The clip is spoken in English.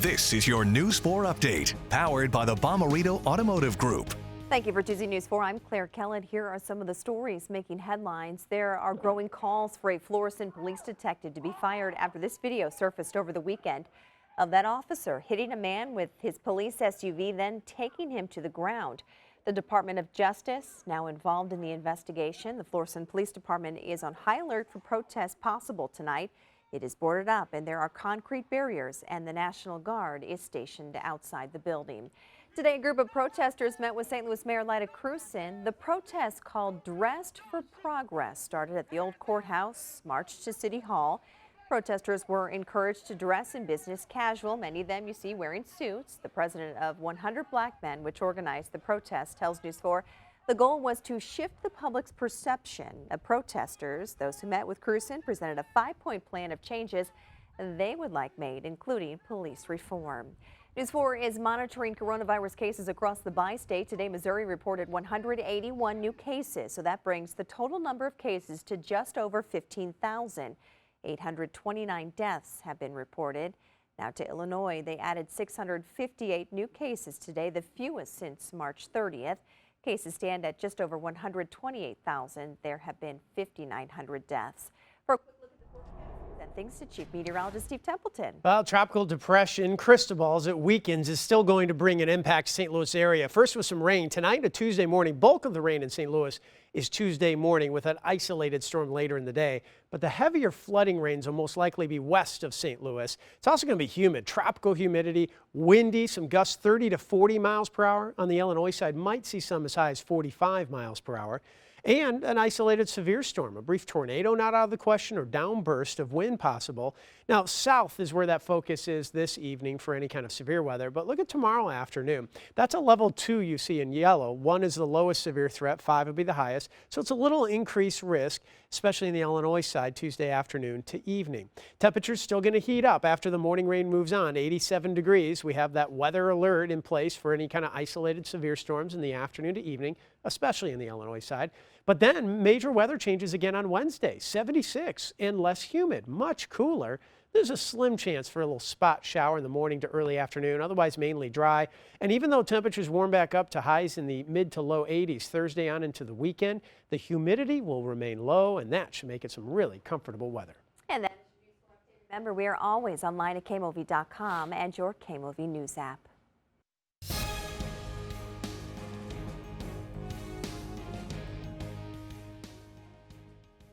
This is your News 4 update, powered by the Bomarito Automotive Group. Thank you for choosing News 4. I'm Claire Kellett. Here are some of the stories making headlines. There are growing calls for a Florissant police detective to be fired after this video surfaced over the weekend of that officer hitting a man with his police SUV, then taking him to the ground. The Department of Justice now involved in the investigation. The Florissant Police Department is on high alert for protests possible tonight. It is boarded up and there are concrete barriers, and the National Guard is stationed outside the building. Today, a group of protesters met with St. Louis Mayor Lyda Krewson. The protest, called Dressed for Progress, started at the old courthouse, marched to City Hall. Protesters were encouraged to dress in business casual, many of them you see wearing suits. The president of 100 Black Men, which organized the protest, tells News 4 the goal was to shift the public's perception. The protesters, those who met with Krewson, presented a 5-point plan of changes they would like made, including police reform. News 4 is monitoring coronavirus cases across the bi-state. Today, Missouri reported 181 new cases, so that brings the total number of cases to just over 15,000. 829 deaths have been reported. Now to Illinois, they added 658 new cases today, the fewest since March 30th. Cases stand at just over 128,000. There have been 5,900 deaths. For a quick look at the forecast, send things to Chief Meteorologist Steve Templeton. Well, tropical depression CRISTOBAL as it weakens is still going to bring an impact to St. Louis area. First with some rain tonight and a Tuesday morning. Bulk of the rain in St. Louis is Tuesday morning with an isolated storm later in the day. But the heavier flooding rains will most likely be west of St. Louis. It's also going to be humid, tropical humidity, windy, some gusts 30 to 40 miles per hour. On the Illinois side, might see some as high as 45 miles per hour. And an isolated severe storm, a brief tornado not out of the question, or downburst of wind possible. Now, south is where that focus is this evening for any kind of severe weather. But look at tomorrow afternoon. That's a level 2 you see in yellow. 1 is the lowest severe threat, 5 would be the highest. So it's a little increased risk, especially in the Illinois side, Tuesday afternoon to evening. Temperatures still going to heat up after the morning rain moves on, 87 degrees. We have that weather alert in place for any kind of isolated severe storms in the afternoon to evening, especially in the Illinois side. But then major weather changes again on Wednesday, 76 and less humid, much cooler. There's a slim chance for a little spot shower in the morning to early afternoon, otherwise mainly dry. And even though temperatures warm back up to highs in the mid to low 80s Thursday on into the weekend, the humidity will remain low, and that should make it some really comfortable weather. And then, remember, we are always online at KMOV.com and your KMOV News app.